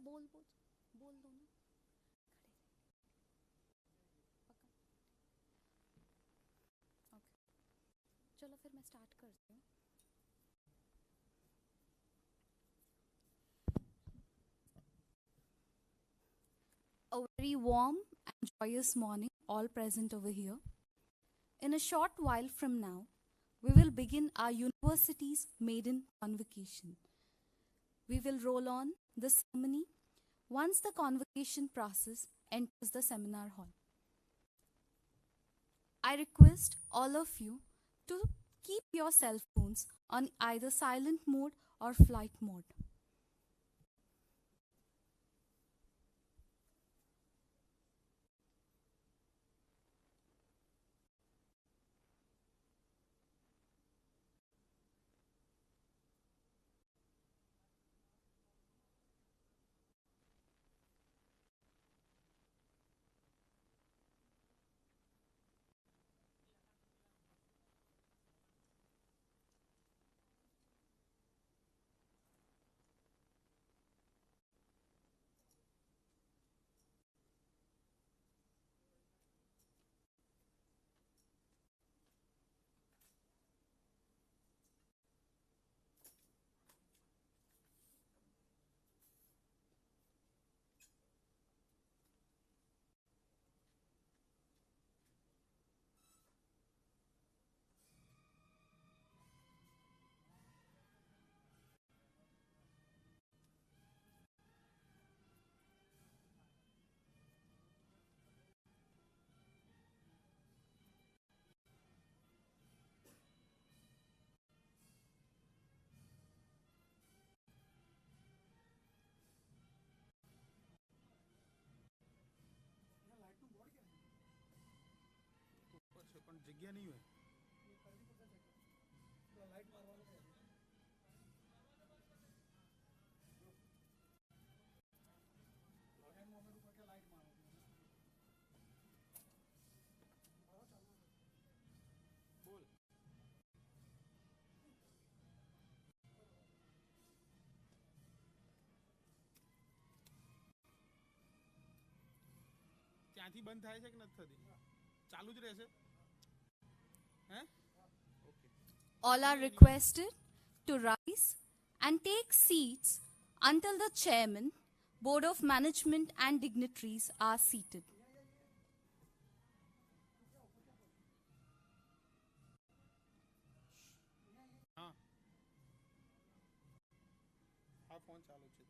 बोल बोल बोल दो ना. पक्का. ओके, चलो फिर मैं स्टार्ट करती हूँ. A very warm and joyous morning, all present over here. In a short while from now, we will begin our university's maiden convocation. We will roll on the ceremony once the convocation process enters the seminar hall. I request all of you to keep your cell phones on either silent mode or flight mode. જગ્યા નહીં હોય. ત્યાંથી બંધ થાય છે કે નથી થતી? ચાલુ જ રહેશે? હે? Okay. All are requested to rise and take seats until the chairman, board of management and dignitaries are seated. હા, આ ફોન ચાલુ છે.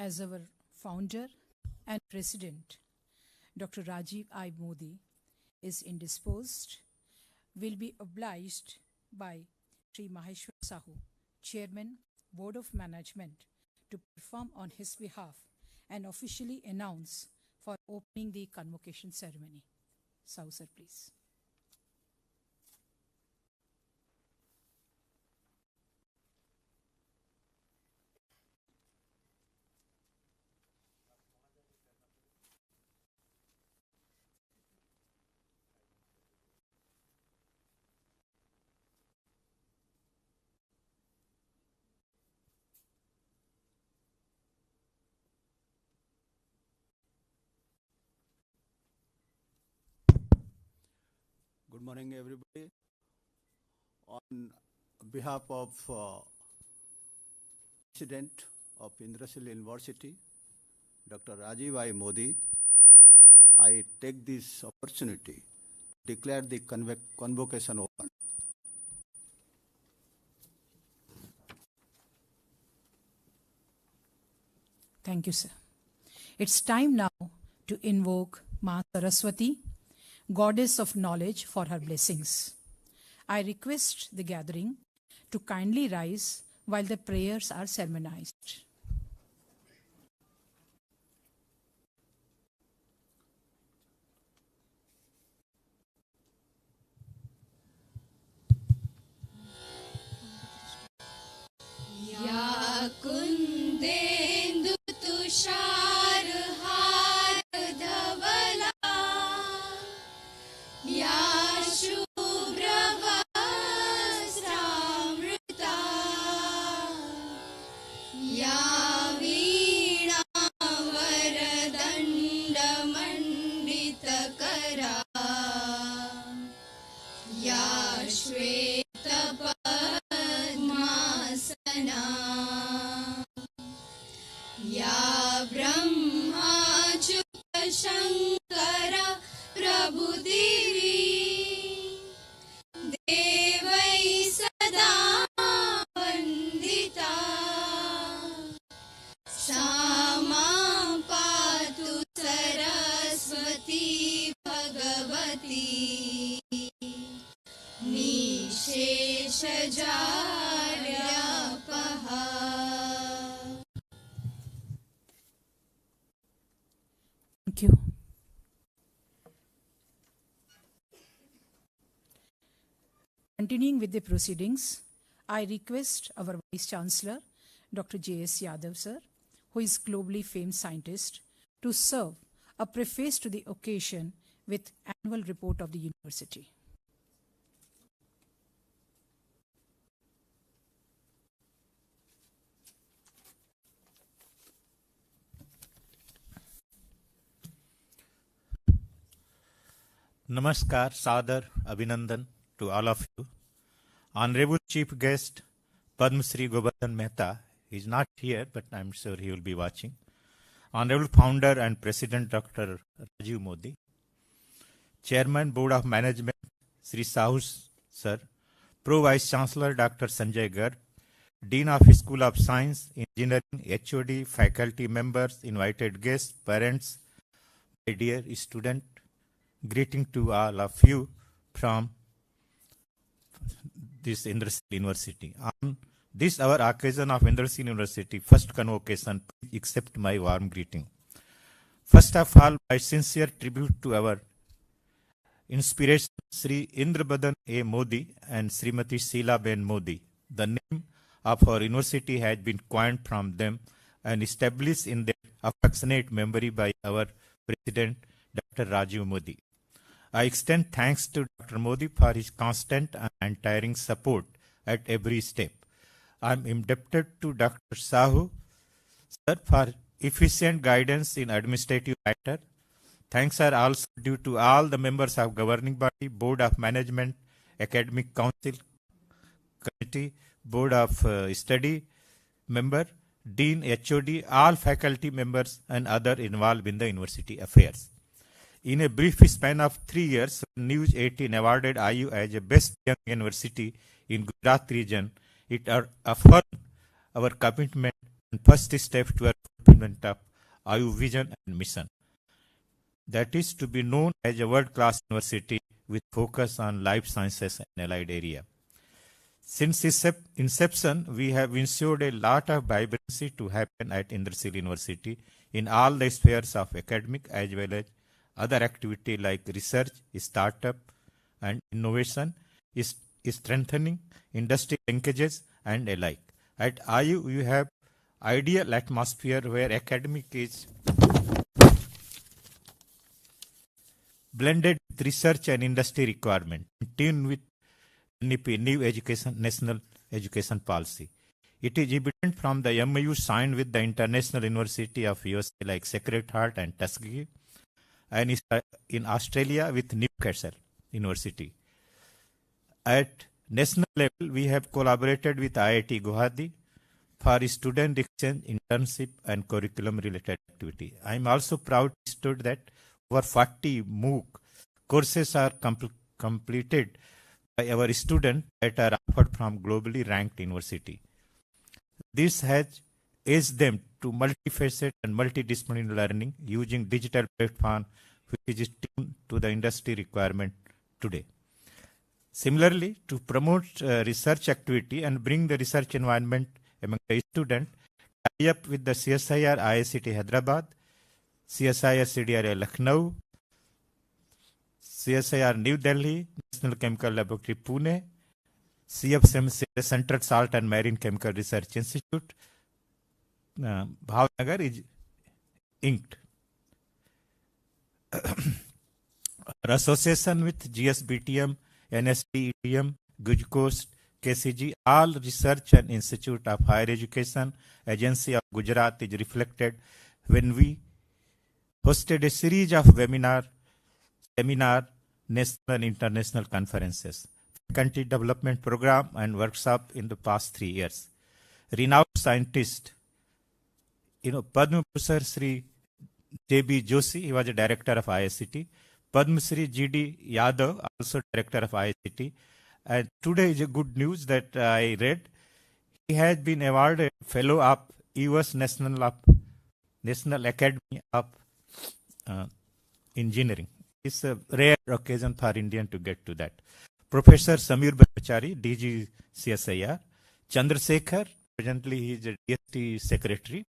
as our founder and president, Dr. Rajiv I. Modi, is indisposed, will be obliged by Sri Maheshwar Sahu, Chairman, Board of Management, to perform on his behalf and officially announce for opening the convocation ceremony. Sahu sir, please. Good morning, everybody. On behalf of President of Indrasil University, Dr. Rajiv I. Modi, I take this opportunity to declare the convocation open. Thank you, sir. It's time now to invoke Ma Saraswati, Goddess of Knowledge, for her blessings. I request the gathering to kindly rise while the prayers are sermonized. या कुन्देन्दु तुषार हार धवला या शुभ्र वस्त्रामृता या वीणा वरदण्ड मण्डितकरा या श्वेत पद्मासना या ब्रह्माच्युत शङ्कर प्रभुदेवी देवै सदा वन्दिता सा मां पातु Saraswati Bhagwati निशेषजाड्यापहा. Thank you. Continuing with the proceedings, I request our Vice Chancellor, Dr. J.S. Yadav sir, who is globally famed scientist, to serve a preface to the occasion with annual report of the university. Namaskar, Sadar, Abhinandan to all of you. Honorable Chief Guest Padma Shri Govardhan Mehta is not here, but I'm sure he will be watching. Honorable Founder and President Dr. Rajiv Modi. Chairman Board of Management Sri Sahu Sir. Pro Vice Chancellor Dr. Sanjay Garg. Dean of School of Science, Engineering, HOD, faculty members, invited guests, parents, my dear student. Greeting to all of you from this Indrasil University. On this our occasion of Indrasil University first convocation, please accept my warm greeting. First of all, my sincere tribute to our inspiration, Sri Indrabadan A. Modi and Srimati Sheila Ben Modi. The name of our university has been coined from them and established in their affectionate memory by our President Dr. Rajiv Modi. I extend thanks to Dr. Modi for his constant and untiring support at every step. I am indebted to Dr. Sahu sir for efficient guidance in administrative matter. Thanks are also due to all the members of governing body, board of management, academic council, committee, board of study member, dean, HOD, all faculty members and other involved in the university affairs. In a brief span of 3 years, News 18 awarded IU as a best young university in Gujarat region. It affirmed our commitment and first step toward fulfillment of Ayu vision and mission. That is to be known as a world-class university with focus on life sciences and allied area. Since its inception, we have ensured a lot of vibrancy to happen at Indrasil University in all the spheres of academic as well as other activity like research, startup, and innovation, is strengthening industry linkages and alike. At IU, we have ideal atmosphere where academic is blended with research and industry requirement, in tune with NEP, New Education National Education Policy. It is evident from the MOU signed with the International University of USA like Sacred Heart and Tuskegee, and in Australia with Newcastle University. At national level, we have collaborated with IIT Guwahati for student exchange, internship, and curriculum-related activity. I am also proud to state that over 40 MOOC courses are completed by our students that are offered from globally ranked university. This has aided them to multifaceted and multidisciplinary learning using digital platform which is tuned to the industry requirement today. Similarly, to promote research activity and bring the research environment among the students, tie up with the CSIR IICT Hyderabad, CSIR CDRA Lucknow, CSIR New Delhi, National Chemical Laboratory Pune, CFSM Central Salt and Marine Chemical Research Institute, Bhavnagar is inked. Our association with GSBTM, NST, ETM, Guj Coast, KCG, all research and institute of higher education, agency of Gujarat is reflected when we hosted a series of webinar, seminar, national and international conferences, faculty development program and workshop in the past 3 years. Renowned scientist, Padma Bhushan Sri J.B. Joshi, he was a director of IICT. Padma Sri G.D. Yadav, also director of IICT. And today is a good news that I read. He has been awarded fellow of U.S. National Academy of Engineering. It's a rare occasion for Indian to get to that. Professor Samir Bhattacharya, DG CSIR. Chandrasekhar, presently he is a DST secretary,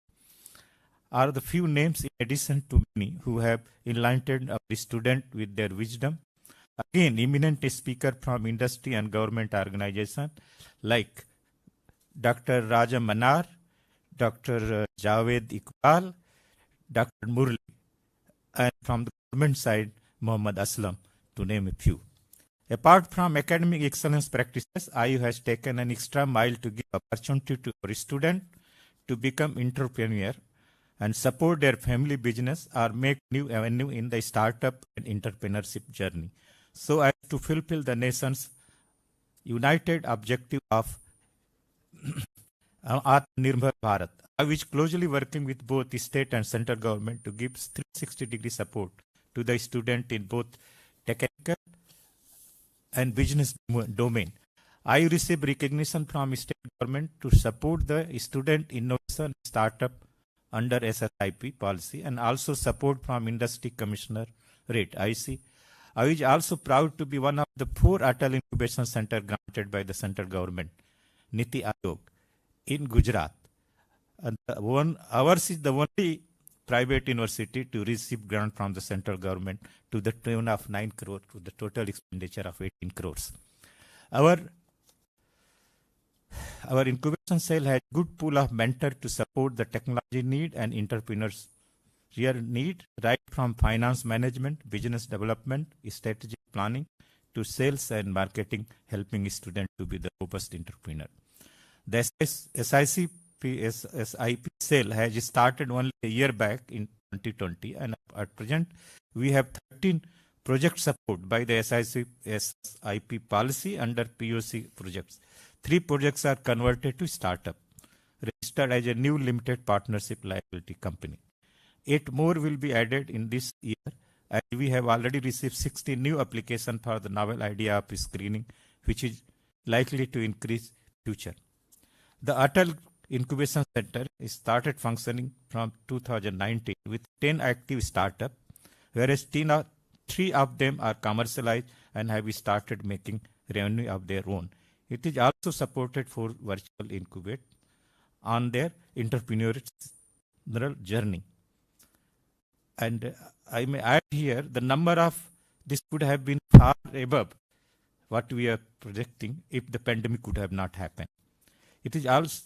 are the few names in addition to many who have enlightened our student with their wisdom. Again, eminent speaker from industry and government organization like Dr. Raja Manar, Dr. Javed Iqbal, Dr. Murli, and from the government side, Muhammad Aslam, to name a few. Apart from academic excellence practices, IU has taken an extra mile to give opportunity to our students to become entrepreneur and support their family business or make new avenue in the startup and entrepreneurship journey, so as to fulfill the nation's united objective of Atmanirbhar Bharat. I is closely working with both state and central government to give 360-degree support to the student in both technical and business domain. I receive recognition from state government to support the student innovation startup under SSIP policy and also support from Industry Commissioner Rate IC. I is also proud to be one of the 4 Atal Incubation Center granted by the central government, Niti Aayog, in Gujarat. And ours is the only private university to receive grant from the central government to the tune of 9 crore to the total expenditure of 18 crores. Our incubation cell has good pool of mentors to support the technology need and entrepreneurs need, right from finance management, business development, strategic planning to sales and marketing, helping students to be the robust entrepreneur. The SIP cell has started only a year back in 2020, and at present we have 13 project support by the SIP policy under POC projects. 3 projects are converted to startup, registered as a new limited partnership liability company. 8 more will be added in this year, and we have already received 60 new applications for the novel idea of screening, which is likely to increase future. The Atal Incubation Center started functioning from 2019 with 10 active startups, whereas 3 of them are commercialized and have started making revenue of their own. It is also supported for virtual incubate on their entrepreneurial journey. And I may add here, the number of this could have been far above what we are projecting if the pandemic could have not happened. It is also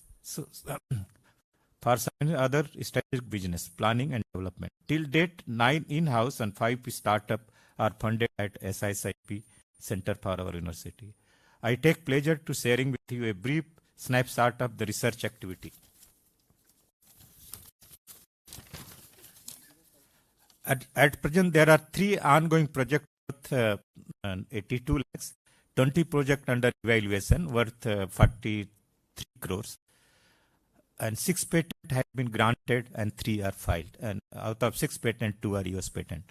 for some other strategic business, planning and development. Till date, 9 in-house and 5 startups are funded at SISIP Center for our university. I take pleasure to sharing with you a brief snapshot of the research activity. At present, there are 3 ongoing projects worth 82 lakhs, 20 projects under evaluation worth 43 crores, and 6 patents have been granted and 3 are filed. And out of 6 patents, 2 are US patent.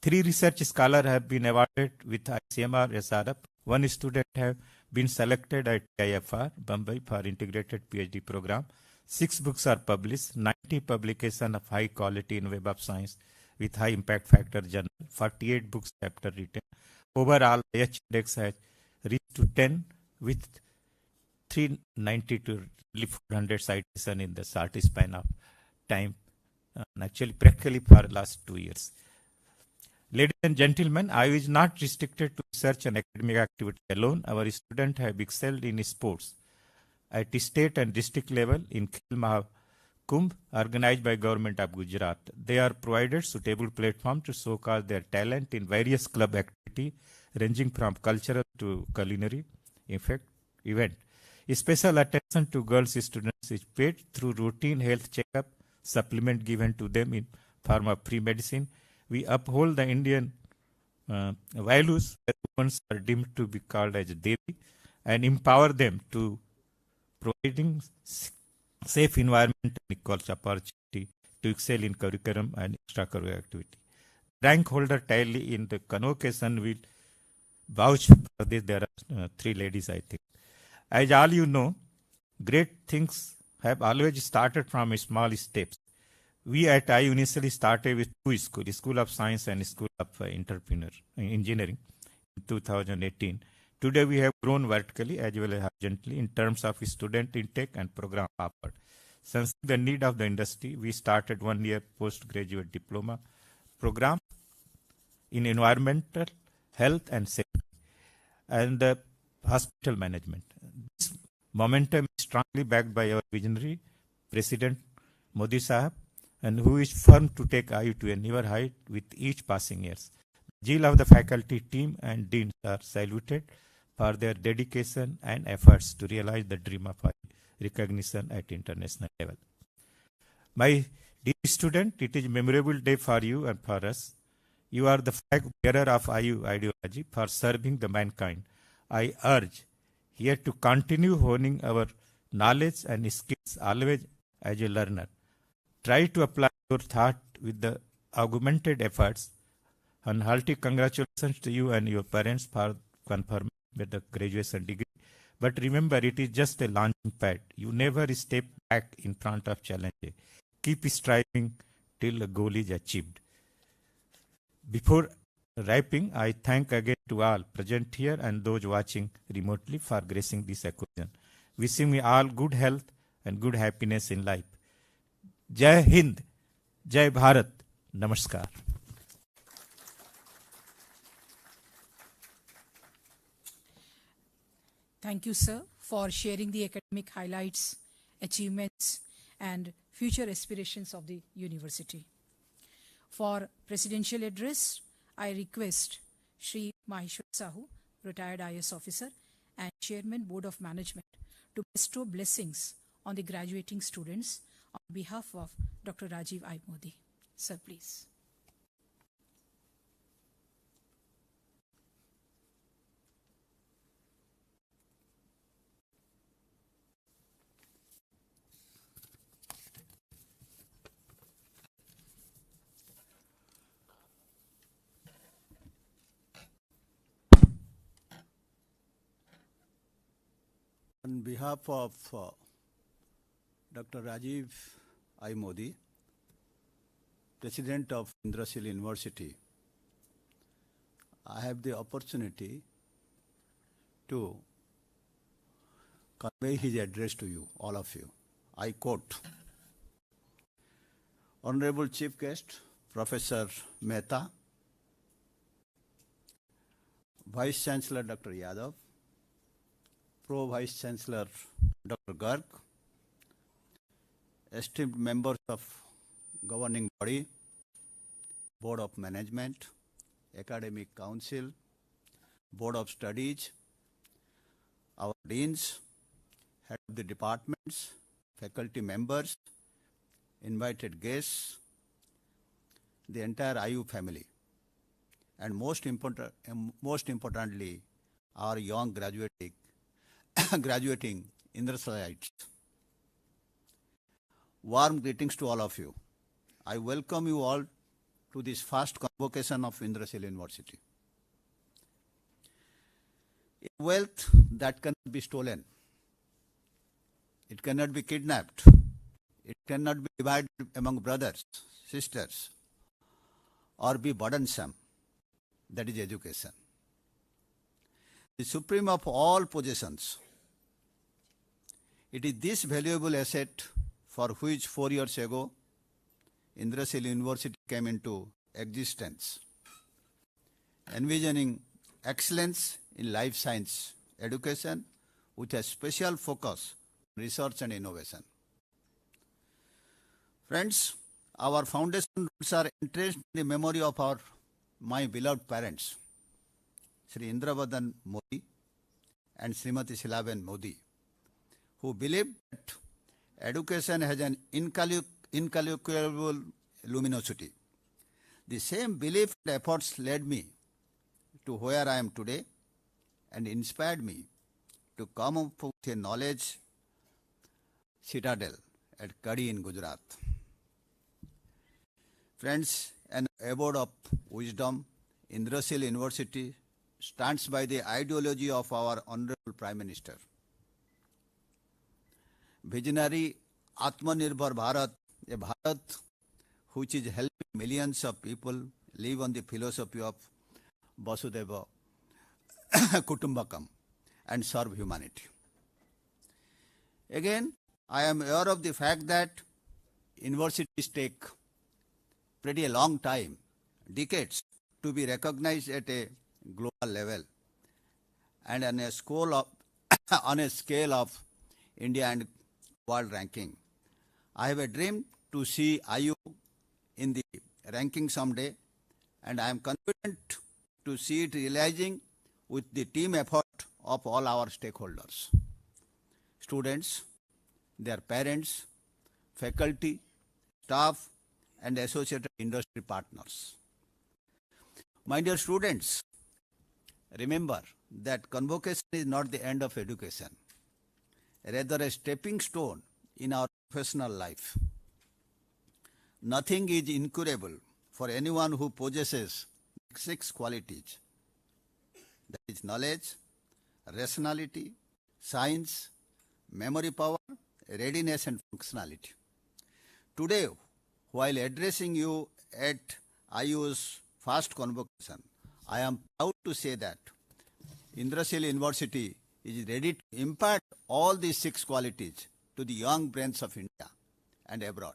3 research scholars have been awarded with ICMR SRF. 1 student have been selected at IFR, Bombay for integrated PhD program. 6 books are published, 90 publications of high quality in Web of Science with high impact factor journal, 48 books chapter written. Overall, H index has reached to 10 with 390 to 400 citation in the short span of time, actually practically for last 2 years. Ladies and gentlemen, I is not restricted to research and academic activity alone. Our students have excelled in sports at state and district level in Khel Mahakumbh organized by Government of Gujarat. They are provided suitable platform to showcase their talent in various club activity ranging from cultural to culinary event. Special attention to girls students is paid through routine health checkup, supplement given to them in form of free medicine. We uphold the Indian values that women are deemed to be called as Devi and empower them to providing safe environment and equal opportunity to excel in curriculum and extracurricular activity. Rank holder tally in the convocation will vouch for this. There are 3 ladies, I think. As all you know, great things have always started from small steps. We at IU initially started with 2 schools, School of Science and School of Engineering in 2018. Today we have grown vertically as well as horizontally in terms of student intake and program offered. Sensing the need of the industry, we started 1-year postgraduate diploma program in environmental, health and safety and hospital management. This momentum is strongly backed by our visionary President Modi Sahab, and who is firm to take IU to a newer height with each passing years. The zeal of the faculty team and deans are saluted for their dedication and efforts to realize the dream of recognition at international level. My dear student, it is a memorable day for you and for us. You are the flag bearer of IU ideology for serving the mankind. I urge here to continue honing our knowledge and skills always as a learner. Try to apply your thought with the augmented efforts, and hearty congratulations to you and your parents for confirming with the graduation degree. But remember, it is just a launching pad. You never step back in front of challenges. Keep striving till the goal is achieved. Before wrapping, I thank again to all present here and those watching remotely for gracing this occasion. Wishing me all good health and good happiness in life. Jai Hind, Jai Bharat, Namaskar. Thank you, sir, for sharing the academic highlights, achievements, and future aspirations of the university. For presidential address, I request Shri Maheshwar Sahu, retired IS officer and Chairman Board of Management, to bestow blessings on the graduating students on behalf of Dr. Rajiv I. Modi. Sir, please. On behalf of Dr. Rajiv I. Modi, President of Indrasil University, I have the opportunity to convey his address to you, all of you. I quote, Honorable Chief Guest, Professor Mehta, Vice Chancellor Dr. Yadav, Pro Vice Chancellor Dr. Garg, esteemed members of governing body, Board of Management, Academic Council, Board of Studies, our deans, head of the departments, faculty members, invited guests, the entire IU family, and most importantly, our young graduating Indrasilites. Warm greetings to all of you. I welcome you all to this first convocation of Indrasil University. A wealth that cannot be stolen. It cannot be kidnapped. It cannot be divided among brothers, sisters, or be burdensome. That is education. The supreme of all possessions. It is this valuable asset for which 4 years ago Indrasil University came into existence, envisioning excellence in life science education with a special focus on research and innovation. Friends, our foundation roots are entrenched in the memory of my beloved parents, Sri Indravadan Modi and Srimati Shilaben Modi, who believed that education has an incalculable luminosity. The same belief and efforts led me to where I am today and inspired me to come up with a knowledge citadel at Kadi in Gujarat. Friends, an abode of wisdom, Indrasil University stands by the ideology of our Honorable Prime Minister. Visionary Atmanirbhar Bharat, a Bharat which is helping millions of people live on the philosophy of Vasudeva Kutumbakam and serve humanity. Again, I am aware of the fact that universities take pretty a long time, decades, to be recognized at a global level and on a scale of India and world ranking. I have a dream to see IU in the ranking someday, and I am confident to see it realizing with the team effort of all our stakeholders, students, their parents, faculty, staff, and associated industry partners. My dear students, remember that convocation is not the end of education, rather a stepping stone in our professional life. Nothing is incurable for anyone who possesses 6 qualities, that is knowledge, rationality, science, memory power, readiness and functionality. Today, while addressing you at IU's first convocation, I am proud to say that Indrasil University is ready to impart all these 6 qualities to the young brains of India and abroad.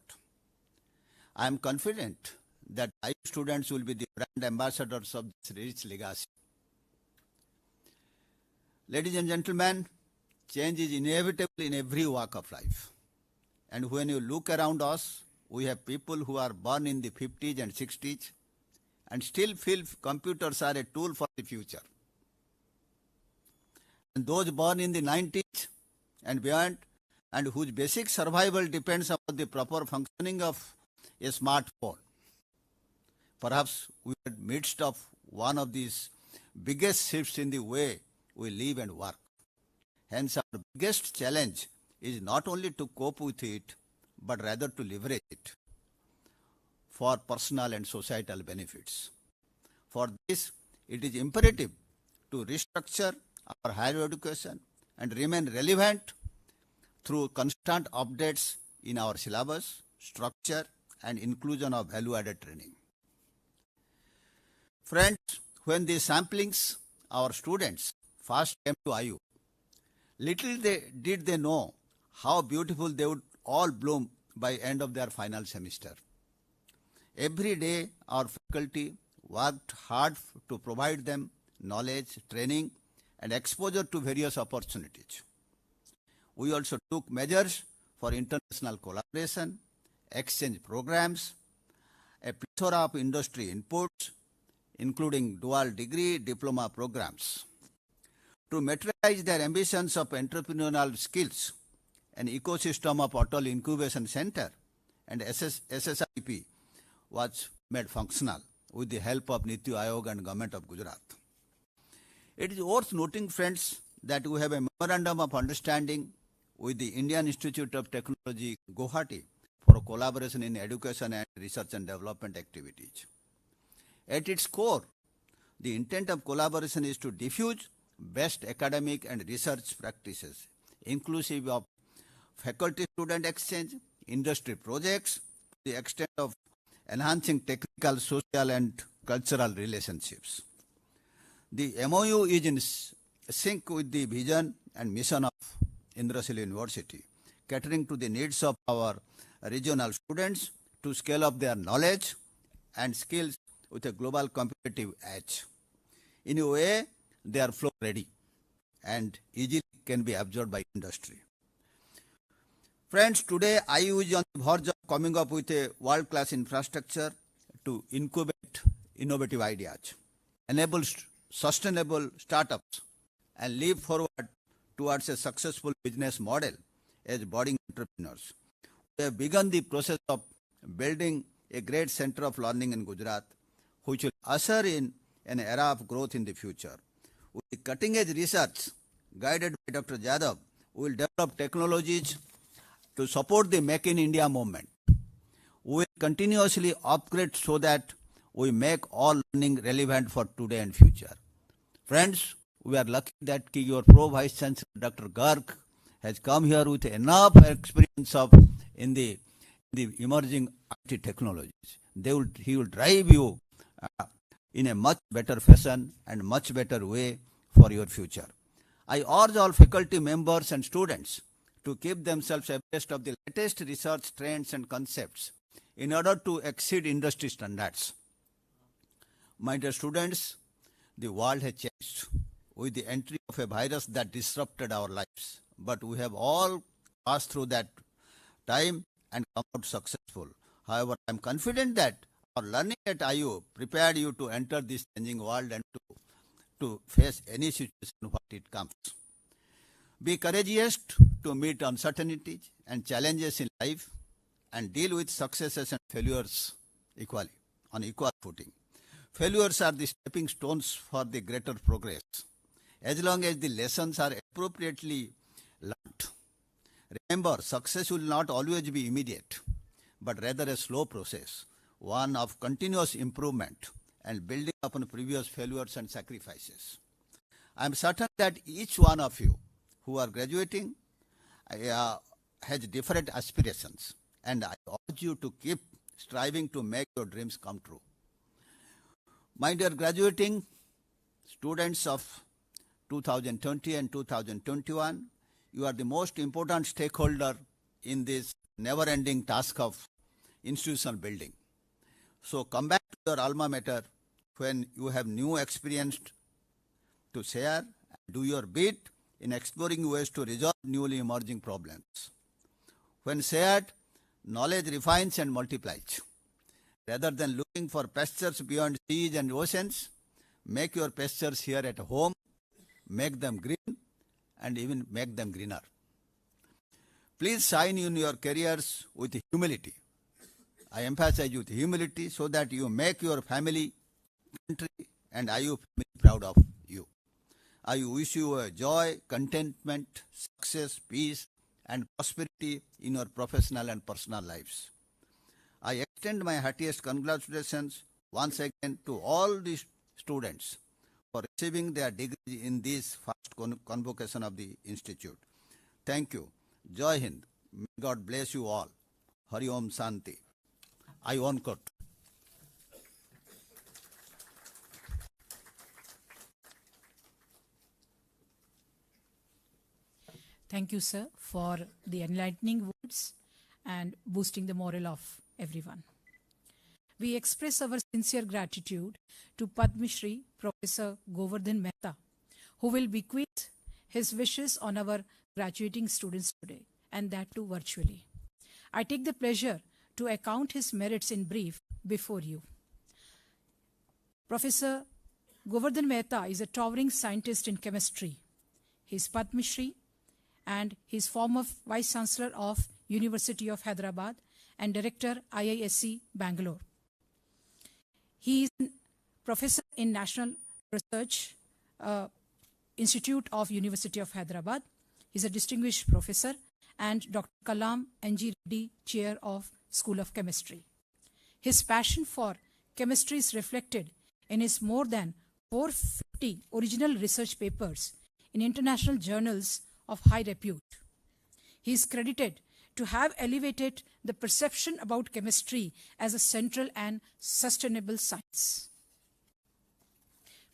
I am confident that IU students will be the brand ambassadors of this rich legacy. Ladies and gentlemen, change is inevitable in every walk of life. And when you look around us, we have people who are born in the 50s and 60s and still feel computers are a tool for the future. And those born in the 90s and beyond and whose basic survival depends upon the proper functioning of a smartphone. Perhaps we are in the midst of one of these biggest shifts in the way we live and work. Hence, our biggest challenge is not only to cope with it, but rather to leverage it for personal and societal benefits. For this, it is imperative to restructure our higher education and remain relevant through constant updates in our syllabus, structure, and inclusion of value-added training. Friends, when these samplings, our students first came to IU, did they know how beautiful they would all bloom by end of their final semester. Every day, our faculty worked hard to provide them knowledge, training, and exposure to various opportunities. We also took measures for international collaboration, exchange programs, a plethora of industry inputs, including dual degree diploma programs. To materialize their ambitions of entrepreneurial skills, an ecosystem of Atal Incubation Center and SSIP was made functional with the help of Niti Aayog and Government of Gujarat. It is worth noting, friends, that we have a memorandum of understanding with the Indian Institute of Technology, Guwahati, for collaboration in education and research and development activities. At its core, the intent of collaboration is to diffuse best academic and research practices, inclusive of faculty-student exchange, industry projects, to the extent of enhancing technical, social, and cultural relationships. The MOU is in sync with the vision and mission of Indrasil University, catering to the needs of our regional students to scale up their knowledge and skills with a global competitive edge. In a way, they are flow ready and easily can be absorbed by industry. Friends, today IU is on the verge of coming up with a world-class infrastructure to incubate innovative ideas, enable sustainable startups, and leap forward towards a successful business model as budding entrepreneurs. We have begun the process of building a great center of learning in Gujarat, which will usher in an era of growth in the future. With the cutting-edge research guided by Dr. Jadhav, we will develop technologies to support the Make in India movement. We will continuously upgrade so that we make all learning relevant for today and future. Friends, we are lucky that your Pro Vice Chancellor, Dr. Garg, has come here with enough experience in the emerging IT technologies. He will drive you in a much better fashion and much better way for your future. I urge all faculty members and students to keep themselves abreast of the latest research trends and concepts in order to exceed industry standards. My dear students, the world has changed with the entry of a virus that disrupted our lives, but we have all passed through that time and come out successful. However, I am confident that our learning at IU prepared you to enter this changing world and to face any situation what it comes. Be courageous to meet uncertainties and challenges in life and deal with successes and failures equally, on equal footing. Failures are the stepping stones for the greater progress, as long as the lessons are appropriately learnt. Remember, success will not always be immediate, but rather a slow process, one of continuous improvement and building upon previous failures and sacrifices. I am certain that each one of you who are graduating has different aspirations, and I urge you to keep striving to make your dreams come true. My dear graduating students of 2020 and 2021, you are the most important stakeholder in this never-ending task of institutional building. So come back to your alma mater when you have new experience to share, and do your bit in exploring ways to resolve newly emerging problems. When shared, knowledge refines and multiplies. Rather than looking for pastures beyond seas and oceans, make your pastures here at home, make them green, and even make them greener. Please shine in your careers with humility. I emphasize with humility so that you make your family, country, and IU family proud of you. I wish you a joy, contentment, success, peace, and prosperity in your professional and personal lives. I extend my heartiest congratulations once again to all the students for receiving their degree in this first convocation of the Institute. Thank you. Jai Hind. May God bless you all. Hari Om Shanti. I own court. Thank you, sir, for the enlightening words and boosting the morale of everyone. We express our sincere gratitude to Padma Shri Professor Govardhan Mehta, who will bequeath his wishes on our graduating students today, and that too virtually. I take the pleasure to account his merits in brief before you. Professor Govardhan Mehta is a towering scientist in chemistry. He is Padma Shri and he is former Vice Chancellor of University of Hyderabad and Director IISc Bangalore. He is Professor in National Research Institute of University of Hyderabad. He is a distinguished professor and Dr. Kalam N.G. Reddy Chair of School of Chemistry. His passion for chemistry is reflected in his more than 450 original research papers in international journals of high repute. He is credited to have elevated the perception about chemistry as a central and sustainable science.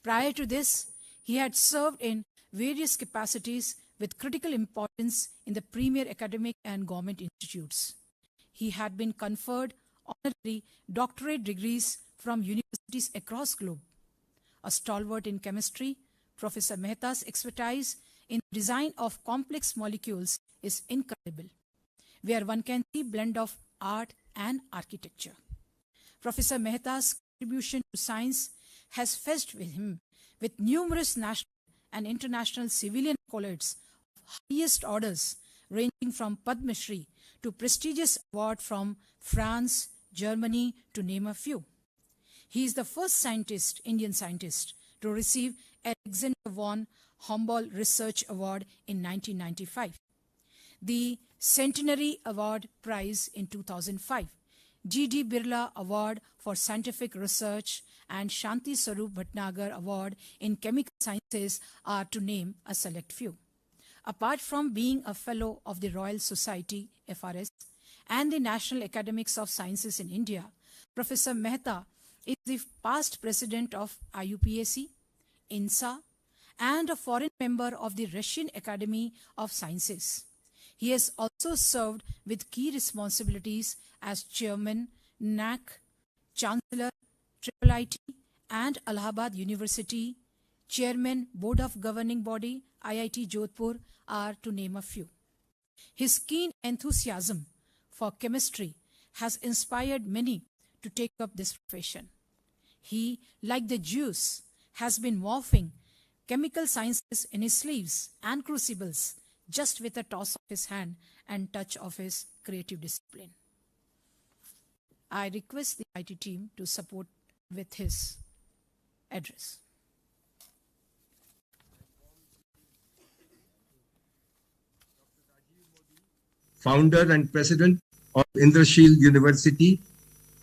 Prior to this, he had served in various capacities with critical importance in the premier academic and government institutes. He had been conferred honorary doctorate degrees from universities across globe. A stalwart in chemistry, Professor Mehta's expertise in the design of complex molecules is incredible, where one can see blend of art and architecture. Professor Mehta's contribution to science has fetched with him with numerous national and international civilian accolades of highest orders, ranging from Padma Shri to prestigious award from France, Germany, to name a few. He is the first scientist, Indian scientist, to receive Alexander von Humboldt Research Award in 1995, the Centenary Award Prize in 2005, G.D. Birla Award for Scientific Research, and Shanti Swarup Bhatnagar Award in Chemical Sciences are to name a select few. Apart from being a Fellow of the Royal Society, FRS, and the National Academies of Sciences in India, Professor Mehta is the past president of IUPAC, INSA, and a foreign member of the Russian Academy of Sciences. He has also served with key responsibilities as Chairman, NAC, Chancellor, IIIT, and Allahabad University, Chairman, Board of Governing Body, IIT Jodhpur, are to name a few. His keen enthusiasm for chemistry has inspired many to take up this profession. He, like the Jews, has been morphing chemical sciences in his sleeves and crucibles just with a toss of his hand and touch of his creative discipline. I request the IT team to support with his address. Founder and President of Indrashil University,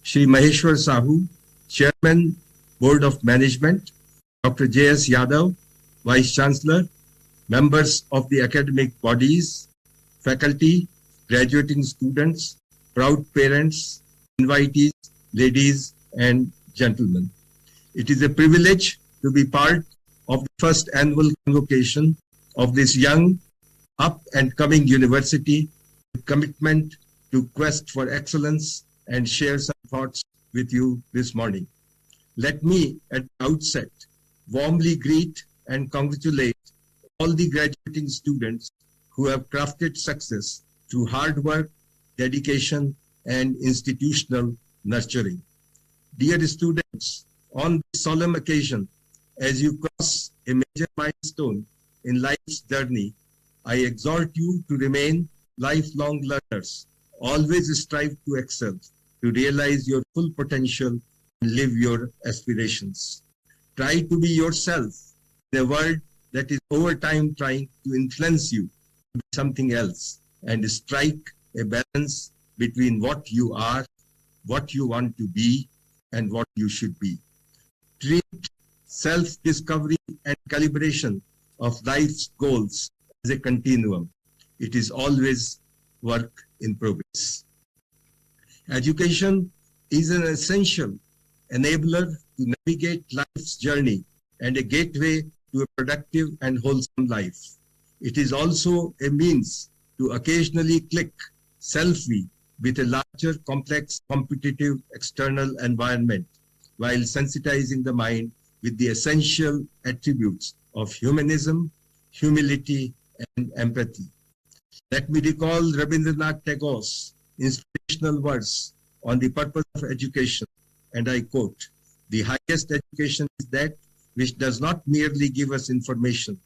Shri Maheshwar Sahu, Chairman, Board of Management, Dr. J.S. Yadav, Vice Chancellor, members of the academic bodies, faculty, graduating students, proud parents, invitees, ladies and gentlemen. It is a privilege to be part of the first annual convocation of this young, up and coming university with commitment to quest for excellence and share some thoughts with you this morning. Let me at the outset warmly greet and congratulate all the graduating students who have crafted success through hard work, dedication, and institutional nurturing. Dear students, on this solemn occasion, as you cross a major milestone in life's journey, I exhort you to remain lifelong learners. Always strive to excel, to realize your full potential and live your aspirations. Try to be yourself in a world that is over time trying to influence you to be something else, and strike a balance between what you are, what you want to be, and what you should be. Treat self-discovery and calibration of life's goals as a continuum. It is always work in progress. Education is an essential enabler to navigate life's journey and a gateway to a productive and wholesome life. It is also a means to occasionally click selfie with a larger, complex, competitive external environment while sensitizing the mind with the essential attributes of humanism, humility, and empathy. Let me recall Rabindranath Tagore's inspirational words on the purpose of education, and I quote, "The highest education is that which does not merely give us information,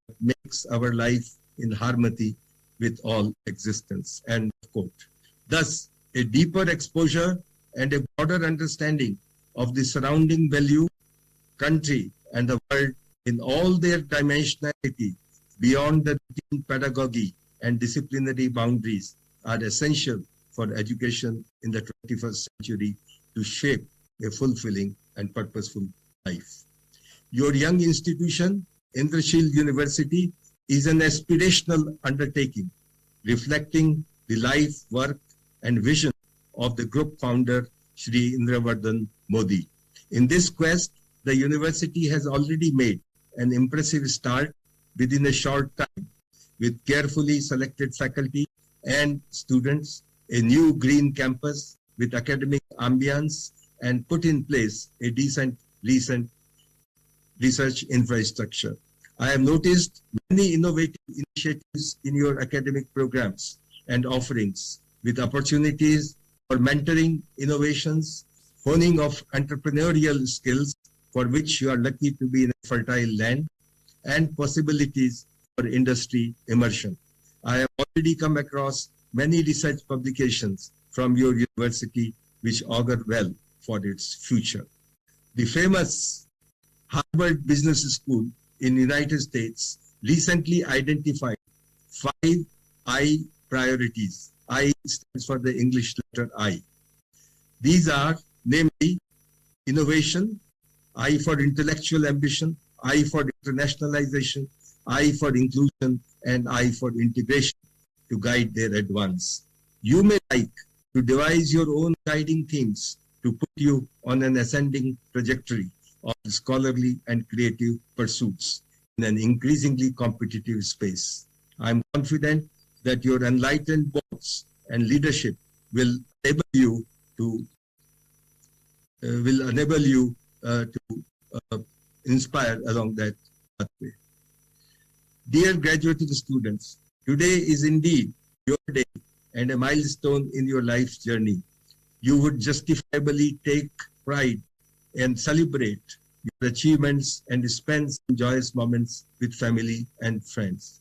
but makes our life in harmony with all existence." End quote. Thus, a deeper exposure and a broader understanding of the surrounding value, country, and the world in all their dimensionality beyond the routine pedagogy and disciplinary boundaries are essential for education in the 21st century to shape a fulfilling and purposeful life. Your young institution, Indrashil University, is an aspirational undertaking reflecting the life, work, and vision of the group founder, Shri Indravardhan Modi. In this quest, the university has already made an impressive start within a short time with carefully selected faculty and students, a new green campus with academic ambience, and put in place a decent recent research infrastructure. I have noticed many innovative initiatives in your academic programs and offerings with opportunities for mentoring innovations, honing of entrepreneurial skills for which you are lucky to be in a fertile land, and possibilities for industry immersion. I have already come across many research publications from your university which augur well for its future. The famous Harvard Business School in the United States recently identified 5 I priorities. I stands for the English letter I. These are namely innovation, I for intellectual ambition, I for internationalization, I for inclusion, and I for integration to guide their advance. You may like to devise your own guiding themes to put you on an ascending trajectory of scholarly and creative pursuits in an increasingly competitive space. I am confident that your enlightened boards and leadership will enable you to inspire along that pathway. Dear graduating students, today is indeed your day and a milestone in your life's journey. You would justifiably take pride and celebrate your achievements and spend some joyous moments with family and friends.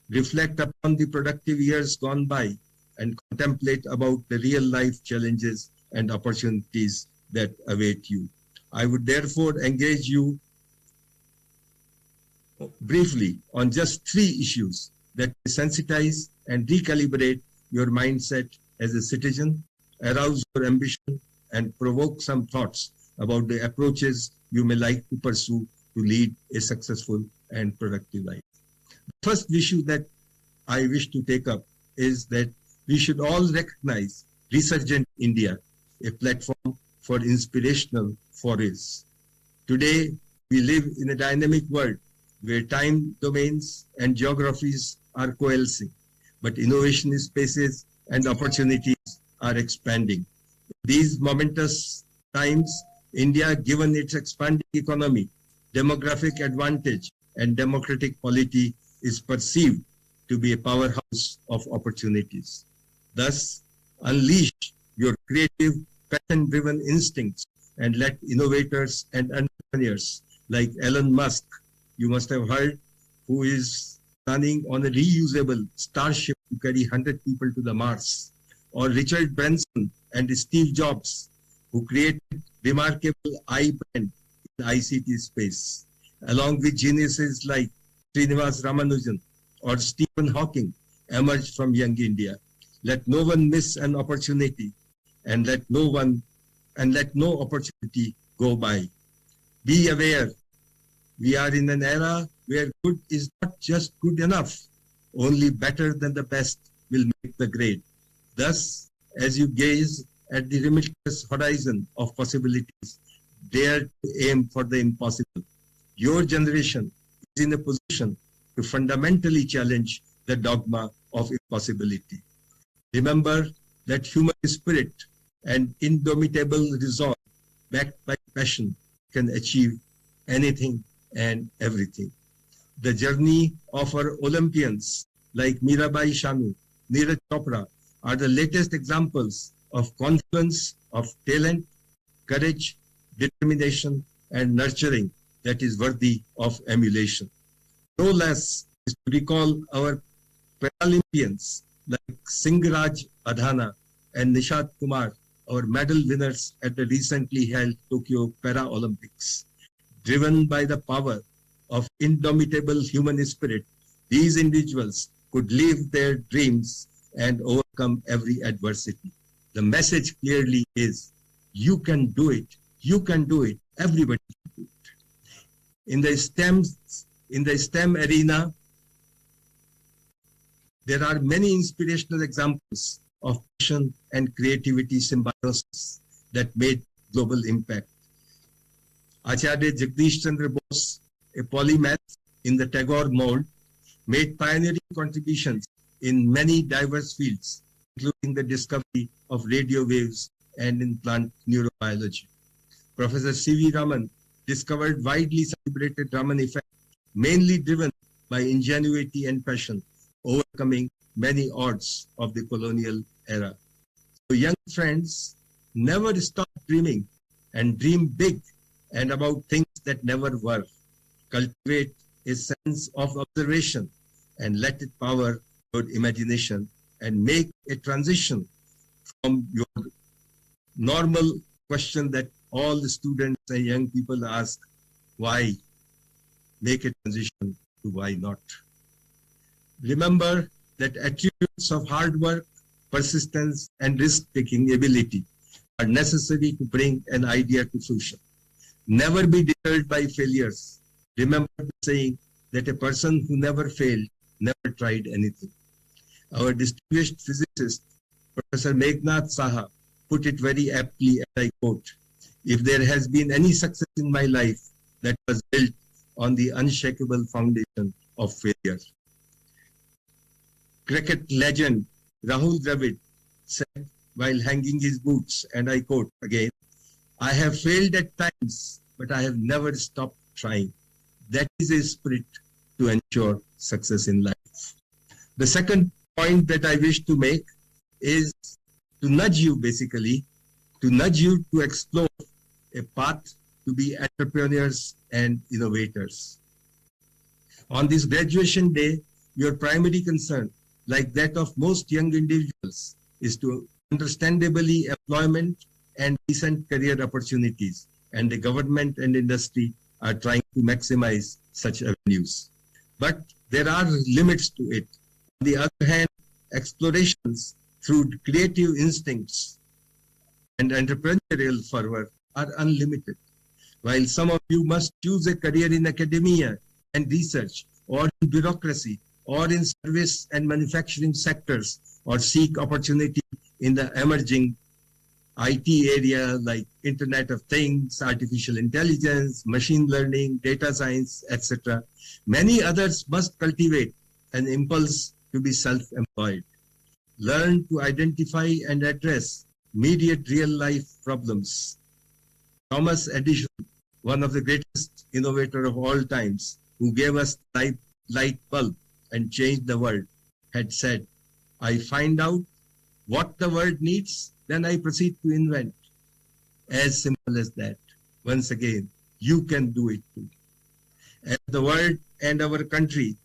Reflect upon the productive years gone by and contemplate about the real life challenges and opportunities that await you. I would therefore engage you briefly on just 3 issues that sensitize and recalibrate your mindset as a citizen, arouse your ambition, and provoke some thoughts about the approaches you may like to pursue to lead a successful and productive life. The first issue that I wish to take up is that we should all recognize Resurgent India, a platform for inspirational forays. Today, we live in a dynamic world where time domains and geographies are coalescing, but innovation spaces and opportunities are expanding. These momentous times, India, given its expanding economy, demographic advantage, and democratic polity, is perceived to be a powerhouse of opportunities. Thus, unleash your creative, passion-driven instincts and let innovators and entrepreneurs like Elon Musk, you must have heard, who is planning on a reusable starship to carry 100 people to the Mars, or Richard Branson and Steve Jobs, who created remarkable iBrand in the ICT space, along with geniuses like Srinivas Ramanujan or Stephen Hawking, emerged from young India. Let no one miss an opportunity, and let no opportunity go by. Be aware, we are in an era where good is not just good enough, only better than the best will make the great. Thus, as you gaze at the limitless horizon of possibilities, dare to aim for the impossible. Your generation is in a position to fundamentally challenge the dogma of impossibility. Remember that human spirit and indomitable resolve backed by passion can achieve anything and everything. The journey of our Olympians like Mirabai Shanu, Neeraj Chopra are the latest examples of confluence of talent, courage, determination, and nurturing that is worthy of emulation. No less is to recall our Paralympians like Singraj Adhana and Nishad Kumar, our medal winners at the recently held Tokyo Paralympics. Driven by the power of indomitable human spirit, these individuals could live their dreams and overcome every adversity. The message clearly is, you can do it, everybody can do it. In the STEM arena, there are many inspirational examples of passion and creativity symbiosis that made global impact. Acharya Jagdish Chandra Bose, a polymath in the Tagore mold, made pioneering contributions in many diverse fields, including the discovery of radio waves and in plant neurobiology. Professor C.V. Raman discovered widely celebrated Raman effect, mainly driven by ingenuity and passion, overcoming many odds of the colonial era. So young friends, never stop dreaming and dream big and about things that never were. Cultivate a sense of observation and let it power your imagination and make a transition from your normal question that all the students and young people ask, why? Make a transition to why not. Remember that attributes of hard work, persistence, and risk-taking ability are necessary to bring an idea to fruition. Never be deterred by failures. Remember the saying that a person who never failed never tried anything. Our distinguished physicist, Professor Meghnad Saha, put it very aptly, and I quote, "If there has been any success in my life, that was built on the unshakable foundation of failure." Cricket legend Rahul Dravid said while hanging his boots, and I quote again, "I have failed at times, but I have never stopped trying." That is a spirit to ensure success in life. The second point that I wish to make is to nudge you, basically, to nudge you to explore a path to be entrepreneurs and innovators. On this graduation day, your primary concern, like that of most young individuals, is to understandably employment and decent career opportunities, and the government and industry are trying to maximize such avenues. But there are limits to it. On the other hand, explorations through creative instincts and entrepreneurial fervor are unlimited. While some of you must choose a career in academia and research, or in bureaucracy, or in service and manufacturing sectors, or seek opportunity in the emerging IT area like Internet of Things, artificial intelligence, machine learning, data science, etc., many others must cultivate an impulse to be self-employed. Learn to identify and address immediate real-life problems. Thomas Edison, one of the greatest innovators of all times, who gave us the light bulb and changed the world, had said, "I find out what the world needs, then I proceed to invent." As simple as that. Once again, you can do it too. As the world and our country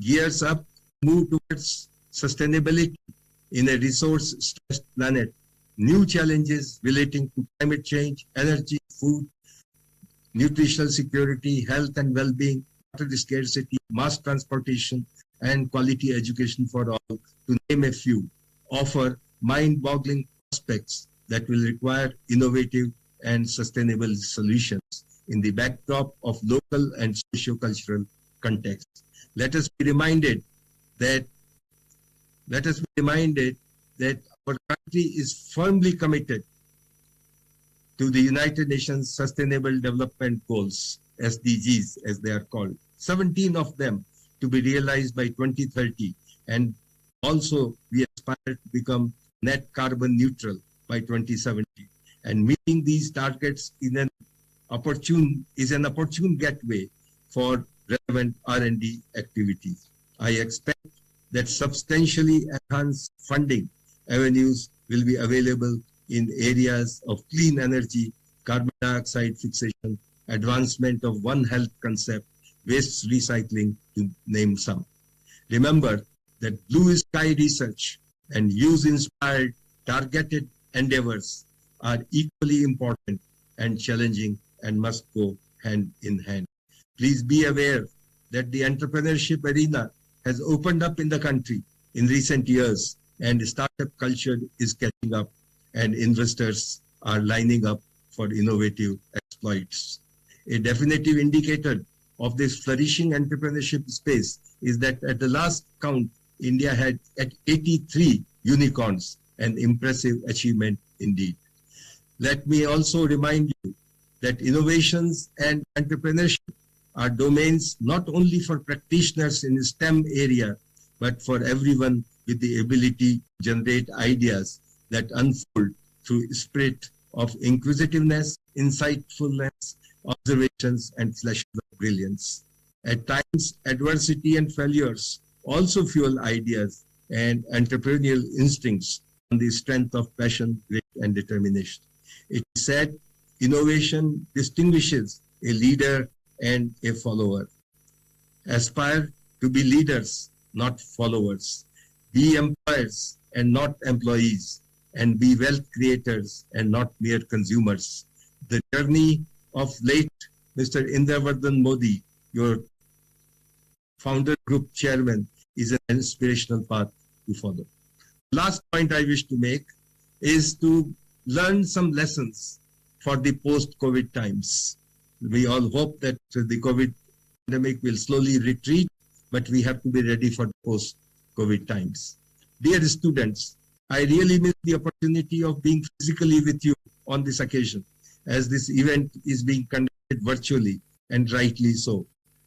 gears up, move towards sustainability in a resource-stressed planet, new challenges relating to climate change, energy, food, nutritional security, health and well-being, water scarcity, mass transportation, and quality education for all, to name a few, offer mind-boggling prospects that will require innovative and sustainable solutions in the backdrop of local and socio-cultural context. Let us be reminded that our country is firmly committed to the United Nations Sustainable Development Goals, SDGs as they are called, 17 of them to be realized by 2030, and also we aspire to become net carbon neutral by 2070. And meeting these targets is an opportune gateway for relevant R&D activities. I expect that substantially enhanced funding avenues will be available in areas of clean energy, carbon dioxide fixation, advancement of One Health concept, waste recycling, to name some. Remember that blue sky research and use-inspired targeted endeavors are equally important and challenging and must go hand in hand. Please be aware that the entrepreneurship arena has opened up in the country in recent years, and startup culture is catching up, and investors are lining up for innovative exploits. A definitive indicator of this flourishing entrepreneurship space is that at the last count, India had at 83 unicorns, an impressive achievement indeed. Let me also remind you that innovations and entrepreneurship are domains not only for practitioners in the STEM area, but for everyone with the ability to generate ideas that unfold through a spirit of inquisitiveness, insightfulness, observations, and flashes of brilliance. At times, adversity and failures also fuel ideas and entrepreneurial instincts on the strength of passion, grit, and determination. It is said, innovation distinguishes a leader and a follower. Aspire to be leaders, not followers. Be employers and not employees. And be wealth creators and not mere consumers. The journey of late Mr. Indravardhan Modi, your founder group chairman, is an inspirational path to follow. Last point I wish to make is to learn some lessons for the post-COVID times. We all hope that the COVID pandemic will slowly retreat, but we have to be ready for the post-COVID times. Dear students, I really miss the opportunity of being physically with you on this occasion, as this event is being conducted virtually, and rightly so,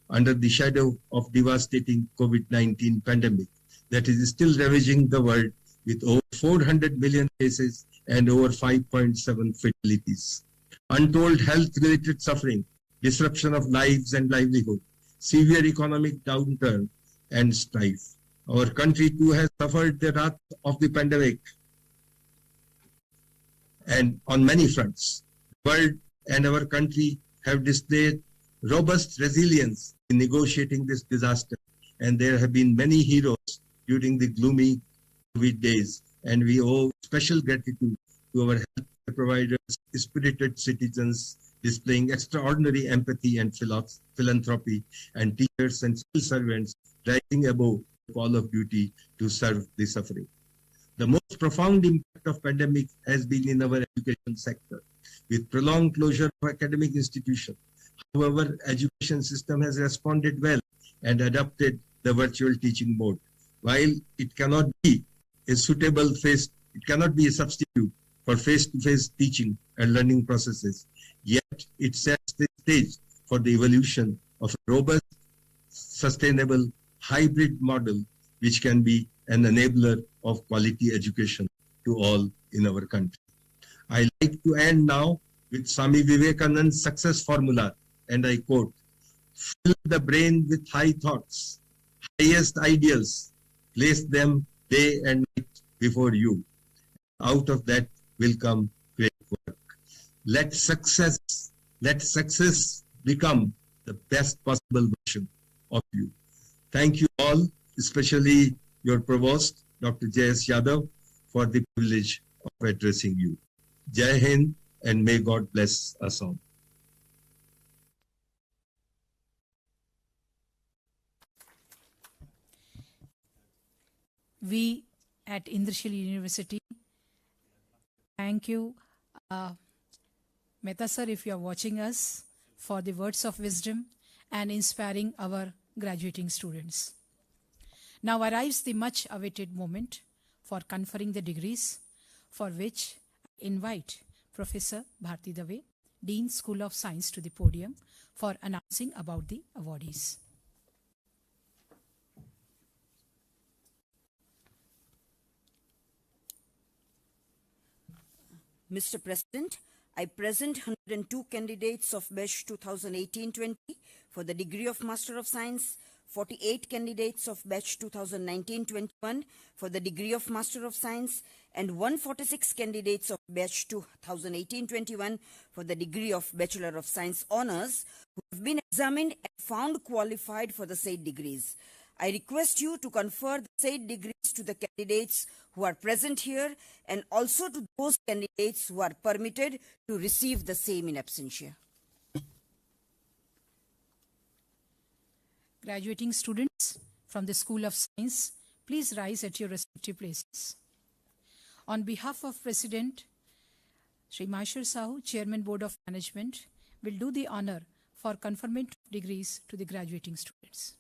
under the shadow of devastating COVID-19 pandemic that is still ravaging the world with over 400 million cases and over 5.7 fatalities. Untold health-related suffering, disruption of lives and livelihood, severe economic downturn, and strife. Our country too has suffered the wrath of the pandemic, and on many fronts. The world and our country have displayed robust resilience in negotiating this disaster, and there have been many heroes during the gloomy COVID days, and we owe special gratitude to our healthcare providers, spirited citizens displaying extraordinary empathy and philanthropy, and teachers and civil servants rising above the call of duty to serve the suffering. The most profound impact of pandemic has been in our education sector, with prolonged closure of academic institutions. However, education system has responded well and adopted the virtual teaching mode. While it cannot be a substitute for face-to-face teaching and learning processes, yet it sets the stage for the evolution of a robust, sustainable, hybrid model which can be an enabler of quality education to all in our country. I like to end now with Swami Vivekananda's success formula, and I quote, "Fill the brain with high thoughts, highest ideals, place them day and night before you. Out of that will come great work. Let success become the best possible version of you." Thank you all, especially your provost, Dr. J.S. Yadav, for the privilege of addressing you. Jai Hind, and may God bless us all. We at Indrashil University thank you, Mehta sir, if you are watching us, for the words of wisdom and inspiring our graduating students. Now arrives the much awaited moment for conferring the degrees, for which I invite Professor Bharti Dave, Dean School of Science, to the podium for announcing about the awardees. Mr. President, I present 102 candidates of batch 2018-20 for the degree of Master of Science, 48 candidates of batch 2019-21 for the degree of Master of Science, and 146 candidates of batch 2018-21 for the degree of Bachelor of Science Honours who have been examined and found qualified for the said degrees. I request you to confer the said degrees to the candidates who are present here and also to those candidates who are permitted to receive the same in absentia. Graduating students from the School of Science, please rise at your respective places. On behalf of President Shri Maheshwar Sahu, Chairman Board of Management, will do the honor for conferment of degrees to the graduating students.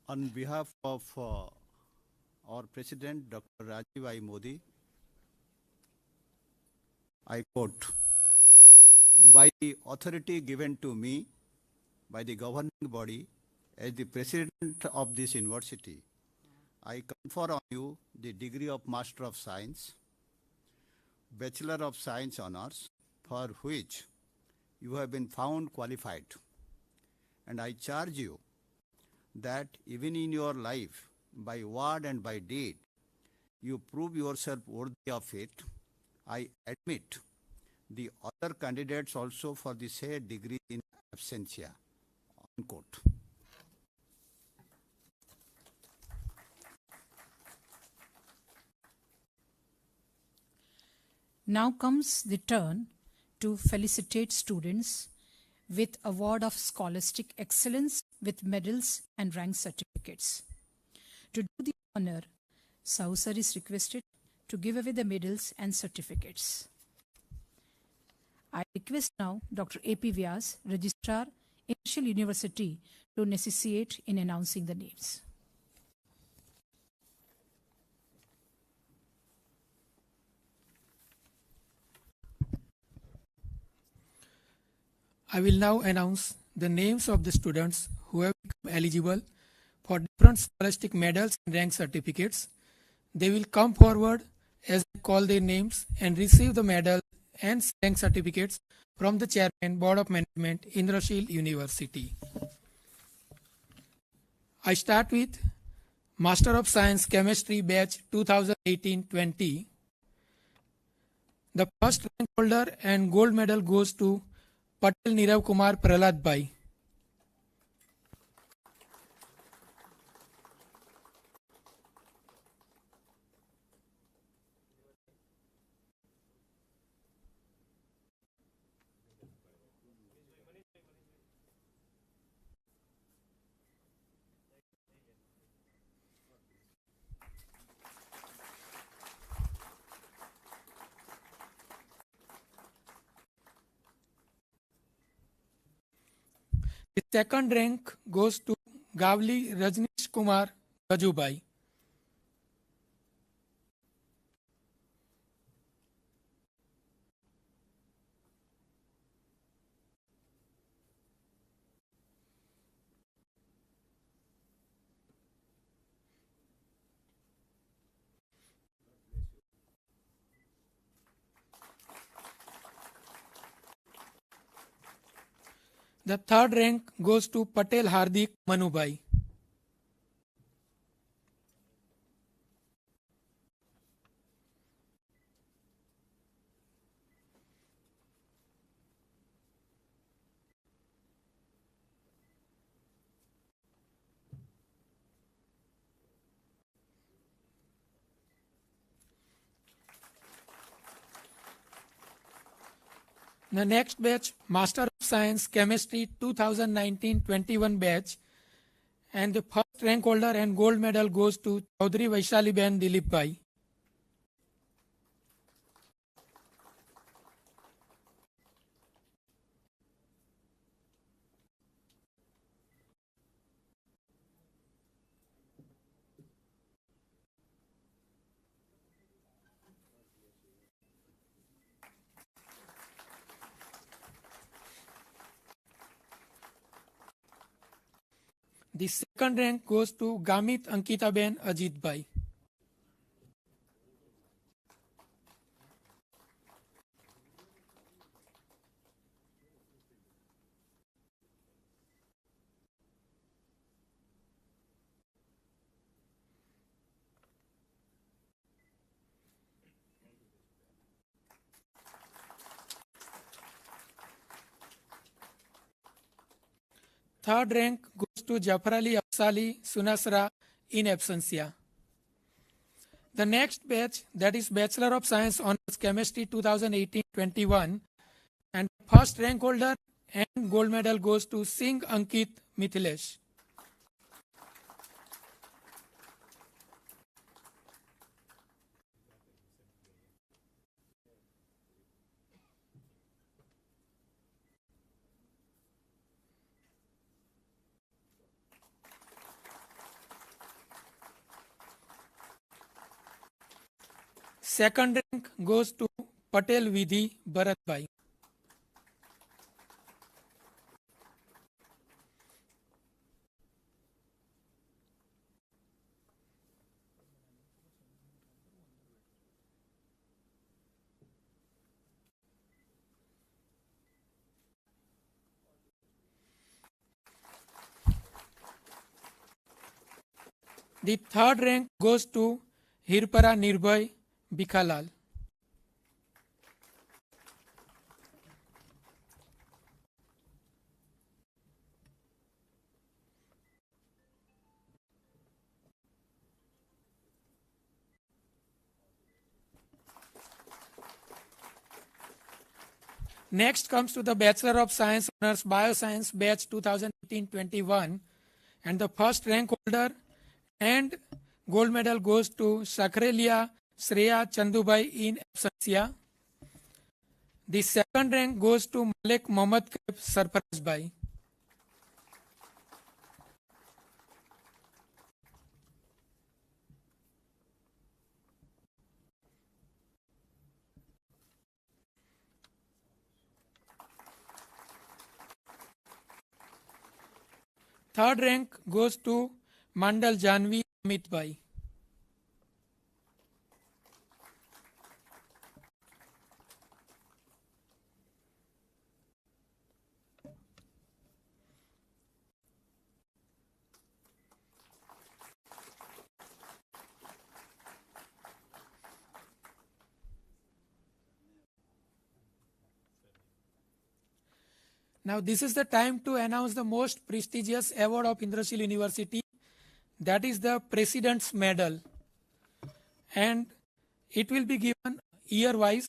On behalf of our President, Dr. Rajiv I. Modi, I quote, "By the authority given to me by the governing body as the President of this university, I confer on you the degree of Master of Science, Bachelor of Science Honours, for which you have been found qualified. And I charge you that even in your life, by word and by deed, you prove yourself worthy of it. I admit the other candidates also for the said degree in absentia." Unquote. Now comes the turn to felicitate students with award of scholastic excellence with medals and rank certificates. To do the honor, Sahu sir is requested to give away the medals and certificates. I request now Dr. A.P. Vyas, Registrar, Initial University, to necessitate in announcing the names. I will now announce the names of the students who have become eligible for different scholastic medals and rank certificates. They will come forward as I call their names and receive the medal and rank certificates from the Chairman, Board of Management, Indrashil University. I start with Master of Science Chemistry Batch 2018-20. The first rank holder and gold medal goes to Patel Nirav Kumar Prahlad Bhai. The second rank goes to Gavli Rajneesh Kumar Gajubai. The third rank goes to Patel Hardik Manubai. The next batch, Master of Science Chemistry 2019-21 batch, and the first rank holder and gold medal goes to Chaudhary Vaishali Ben Dilip Bhai. The second rank goes to Gamit Ankitaben Ajitbhai. Third rank goes to Jafar Ali Afsali Sunasra in absentia. The next batch, that is Bachelor of Science Honours Chemistry 2018-21, and first rank holder and gold medal goes to Singh Ankit Mithilesh. Second rank goes to Patel Vidhi Bharatbhai. The third rank goes to Hirpara Nirbhay Bikhalal. Next comes to the Bachelor of Science Honours Bioscience Batch 2018-21, and the first rank holder and gold medal goes to Sakrelia Shreya Chandubai in absentia. The second rank goes to Malik Mohammad Kaib Sarfarazbhai. Third rank goes to Mandal Janvi Amitbhai. Now this is the time to announce the most prestigious award of Indrashil University, that is the President's Medal, and it will be given year-wise.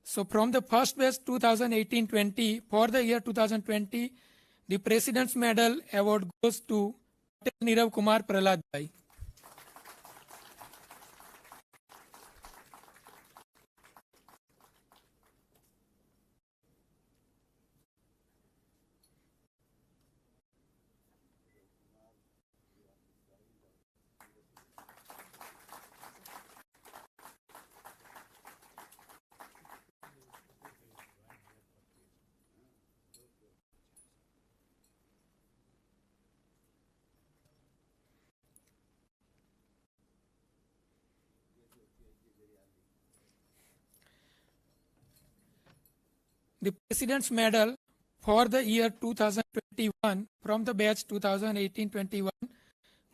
So from the first batch 2018-20, for the year 2020, the President's Medal award goes to Nirav Kumar Prahlad Bhai. The President's Medal for the year 2021 from the batch 2018-21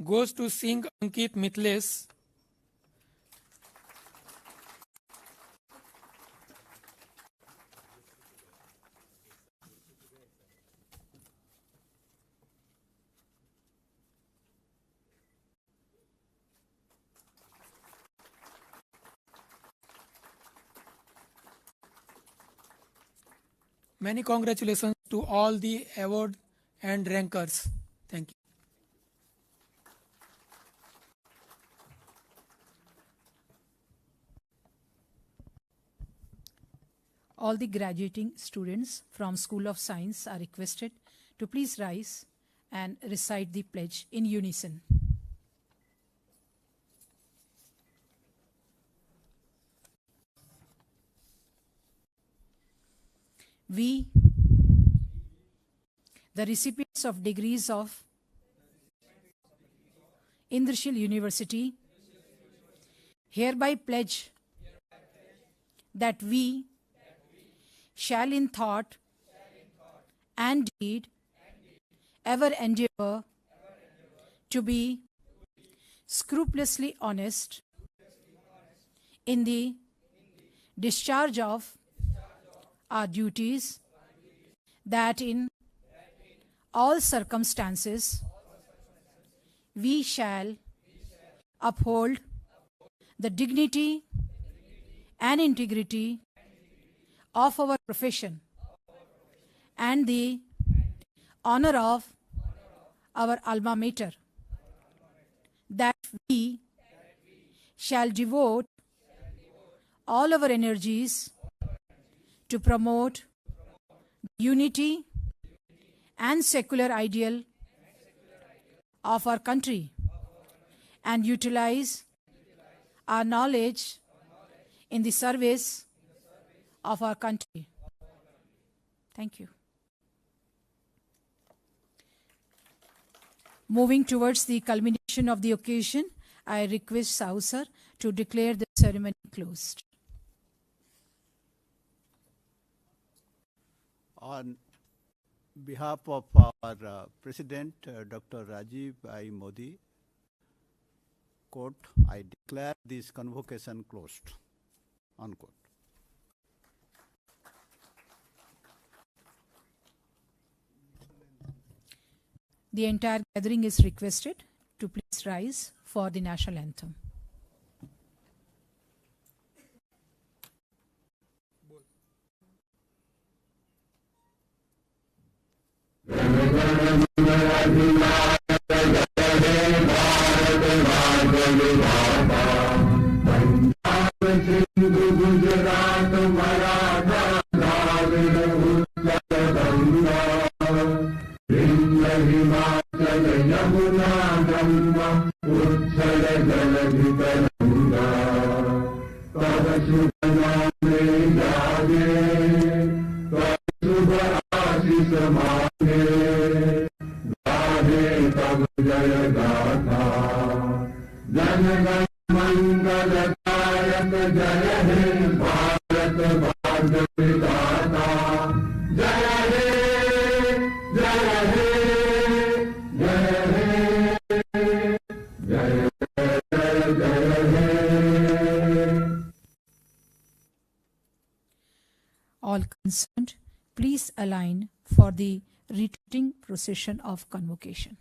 goes to Singh Ankit Mithilesh. Many congratulations to all the award and rankers. Thank you. All the graduating students from School of Science are requested to please rise and recite the pledge in unison. We, the recipients of degrees of Indrashil University hereby pledge that we shall in thought and deed ever endeavor to be scrupulously honest in the discharge of our duties, that in all circumstances we shall uphold the dignity and integrity of our profession and the honor of our alma mater, that we shall devote all our energies to promote unity and secular ideal of our country and utilize our knowledge in the service of our country. Thank you. Moving towards the culmination of the occasion, I request Sahu sir to declare the ceremony closed. On behalf of our President, Dr. Rajiv I. Modi, quote, I declare this convocation closed, unquote. The entire gathering is requested to please rise for the national anthem. All concerned, please align for the retreating procession of convocation.